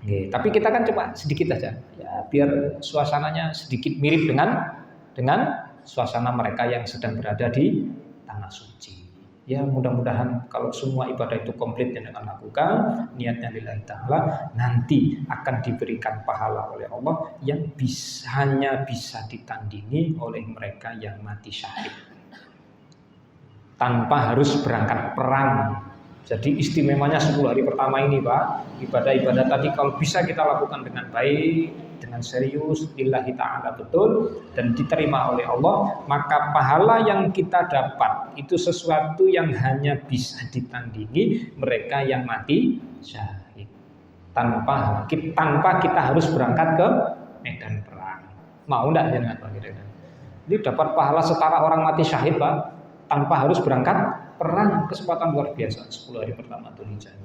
Oke, tapi kita kan coba sedikit aja, ya biar suasananya sedikit mirip dengan suasana mereka yang sedang berada di tanah suci. Ya mudah-mudahan kalau semua ibadah itu komplit yang dengan lakukan niatnya lillahi ta'ala, nanti akan diberikan pahala oleh Allah yang hanya bisa ditandingi oleh mereka yang mati syahid tanpa harus berangkat perang. Jadi istimewanya 10 hari pertama ini Pak, ibadah-ibadah tadi kalau bisa kita lakukan dengan baik, dengan serius, lillahi ta'ala betul, dan diterima oleh Allah, maka pahala yang kita dapat itu sesuatu yang hanya bisa ditandingi mereka yang mati syahid. Tanpa kita harus berangkat ke medan perang. Mau enggak jangan Pak? Jadi dapat pahala setara orang mati syahid Pak, tanpa harus berangkat perang. Kesempatan luar biasa 10 hari pertama Dzulhijjah.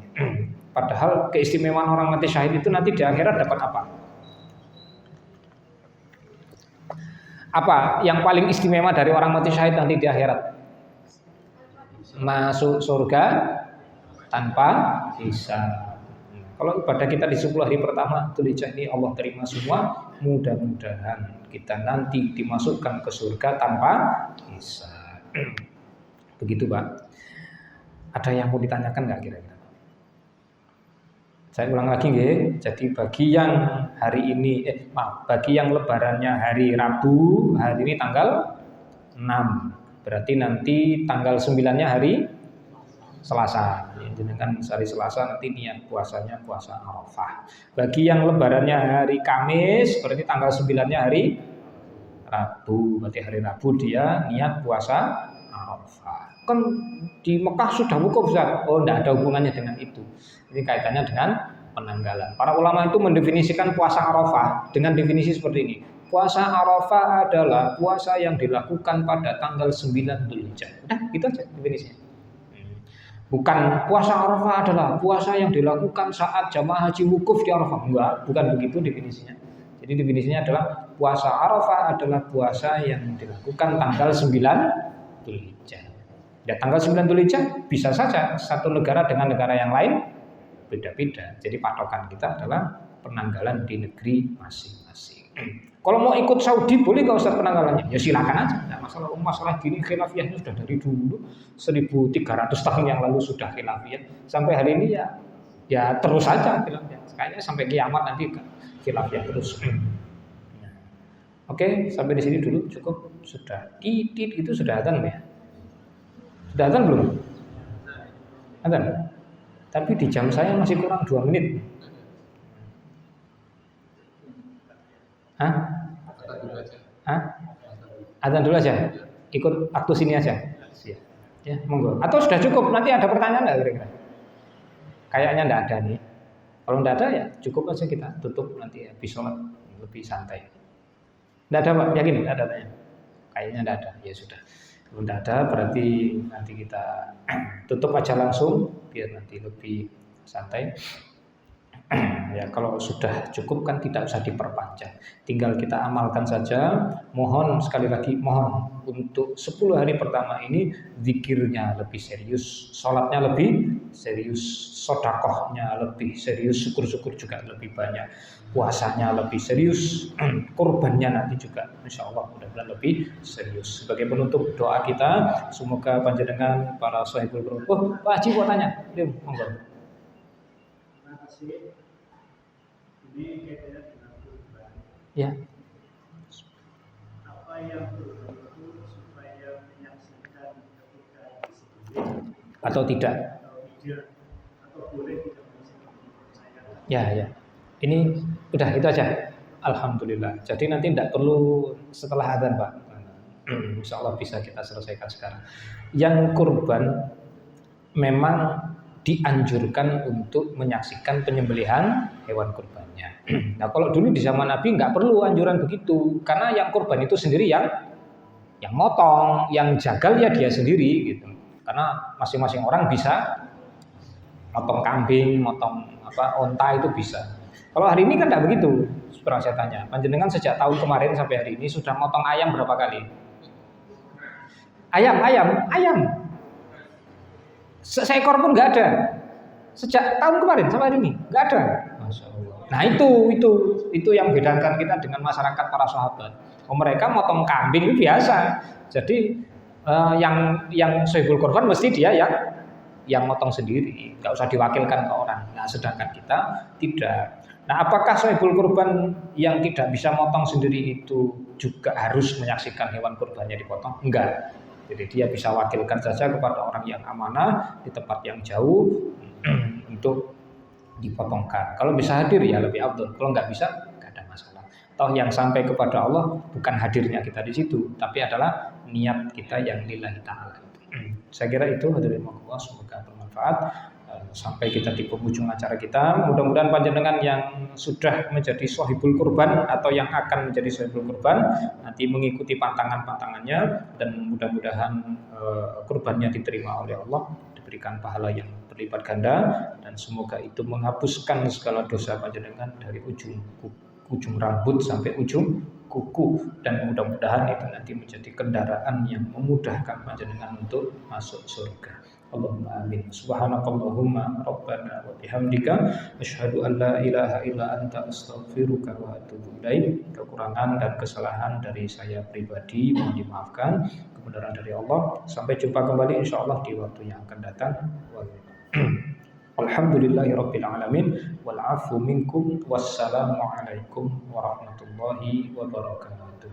Padahal keistimewaan orang mati syahid itu nanti di akhirat dapat apa? Apa yang paling istimewa dari orang mati syahid nanti di akhirat? Masuk surga tanpa hisab. Kalau ibadah kita di 10 hari pertama Dzulhijjah ini Allah terima semua, mudah-mudahan kita nanti dimasukkan ke surga tanpa hisab. Begitu Pak. Ada yang mau ditanyakan nggak kira-kira? Saya ulang lagi nggih. Jadi bagi yang hari ini bagi yang lebarannya hari Rabu, hari ini tanggal 6. Berarti nanti tanggal 9-nya hari Selasa. Jenengan hari Selasa nanti niat puasanya puasa Arafah. Bagi yang lebarannya hari Kamis, berarti tanggal 9-nya hari Rabu. Berarti hari Rabu dia niat puasa Arafah. Kan di Mekah sudah wukuf Ustaz. Enggak ada hubungannya dengan itu. Ini kaitannya dengan penanggalan. Para ulama itu mendefinisikan puasa Arafah dengan definisi seperti ini. Puasa Arafah adalah puasa yang dilakukan pada tanggal 9 Dzulhijjah. Udah, itu aja definisinya. Bukan puasa Arafah adalah puasa yang dilakukan saat jamaah haji wukuf di Arafah. Enggak, bukan begitu definisinya. Jadi definisinya adalah puasa Arafah adalah puasa yang dilakukan tanggal 9 Dzulhijjah. Ya, tanggal 9 Dzulhijjah bisa saja satu negara dengan negara yang lain beda-beda. Jadi patokan kita adalah penanggalan di negeri masing-masing. Kalau mau ikut Saudi boleh nggak Ustaz penanggalannya? Ya silakan aja. Nah, masalah gini khilafiyahnya sudah dari dulu 1300 tahun yang lalu sudah khilafiyah. Sampai hari ini ya terus saja khilafiyah. Kayaknya sampai kiamat nanti khilafiyah terus. Oke, sampai di sini dulu cukup. Sudah titit itu sudah adzan ya. Sudah adzan belum? Adzan. Tapi di jam saya masih kurang 2 menit. Hah? Adzan dulu aja. Ikut waktu sini aja. Ya, monggo. Atau sudah cukup? Nanti ada pertanyaan enggak kira-kira? Kayaknya enggak ada nih. Kalau enggak ada ya cukup aja kita tutup nanti habis sholat lebih santai. Enggak ada Pak? Yakin enggak ada tanya? Kayaknya enggak ada. Ya sudah. Kalau tidak ada berarti nanti kita tutup aja langsung biar nanti lebih santai. Ya, kalau sudah cukup kan tidak usah diperpanjang. Tinggal kita amalkan saja. Mohon sekali lagi mohon untuk 10 hari pertama ini zikirnya lebih serius, sholatnya lebih serius, sodakohnya lebih serius, syukur-syukur juga lebih banyak, puasanya lebih serius, kurbannya nanti juga insya Allah mudah-mudahan lebih serius. Sebagai penutup doa kita, semoga panjenengan para sahibul qur'an. Oh, Pak Haji mau tanya, monggo. Ini kaitannya dengan kurban. Ya. Apa yang kurban itu supaya menyaksikan ketika disembelih Atau tidak? Atau boleh tidak menyaksikan? Ya. Ini udah itu aja. Alhamdulillah. Jadi nanti tidak perlu setelah adzan, Pak. Insya Allah bisa kita selesaikan sekarang. Yang kurban memang dianjurkan untuk menyaksikan penyembelihan hewan kurbannya. Nah, kalau dulu di zaman Nabi nggak perlu anjuran begitu, karena yang kurban itu sendiri yang motong, yang jagal ya dia sendiri gitu. Karena masing-masing orang bisa motong kambing, motong onta itu bisa. Kalau hari ini kan tidak begitu. Sekarang saya tanya, panjenengan sejak tahun kemarin sampai hari ini sudah motong ayam berapa kali? Ayam. Seekor pun nggak ada. Sejak tahun kemarin sampai hari ini nggak ada. Masya Allah. Nah itu yang membedakan kita dengan masyarakat para sahabat. Mereka motong kambing itu biasa. Jadi yang sahibul kurban mesti dia yang motong sendiri, nggak usah diwakilkan ke orang. Nah, sedangkan kita tidak. Nah, apakah sahibul kurban yang tidak bisa motong sendiri itu juga harus menyaksikan hewan kurbannya dipotong? Enggak. Jadi dia bisa wakilkan saja kepada orang yang amanah di tempat yang jauh untuk dipotongkan. Kalau bisa hadir ya lebih afdal. Kalau nggak bisa nggak ada masalah. Toh yang sampai kepada Allah bukan hadirnya kita di situ, tapi adalah niat kita yang lillahi ta'ala. Saya kira itu hadirin Allah, semoga bermanfaat. Sampai kita di penghujung acara kita. Mudah-mudahan panjenengan yang sudah menjadi sahibul kurban atau yang akan menjadi sahibul kurban nanti mengikuti pantangan-pantangannya dan mudah-mudahan kurbannya diterima oleh Allah, diberikan pahala yang berlipat ganda dan semoga itu menghapuskan segala dosa panjenengan dari ujung rambut sampai ujung kuku dan mudah-mudahan itu nanti menjadi kendaraan yang memudahkan panjenengan untuk masuk surga. Allahumma amin. Subhanakallahumma rabbana wa bihamdika asyhadu an la ilaha illa anta astaghfiruka wa atubu ilaik. Kekurangan dan kesalahan dari saya pribadi mohon dimaafkan, kebenaran dari Allah. Sampai jumpa kembali insyaallah di waktu yang akan datang. Alhamdulillahirabbil alamin wal afu minkum wassalamu alaikum warahmatullahi wabarakatuh.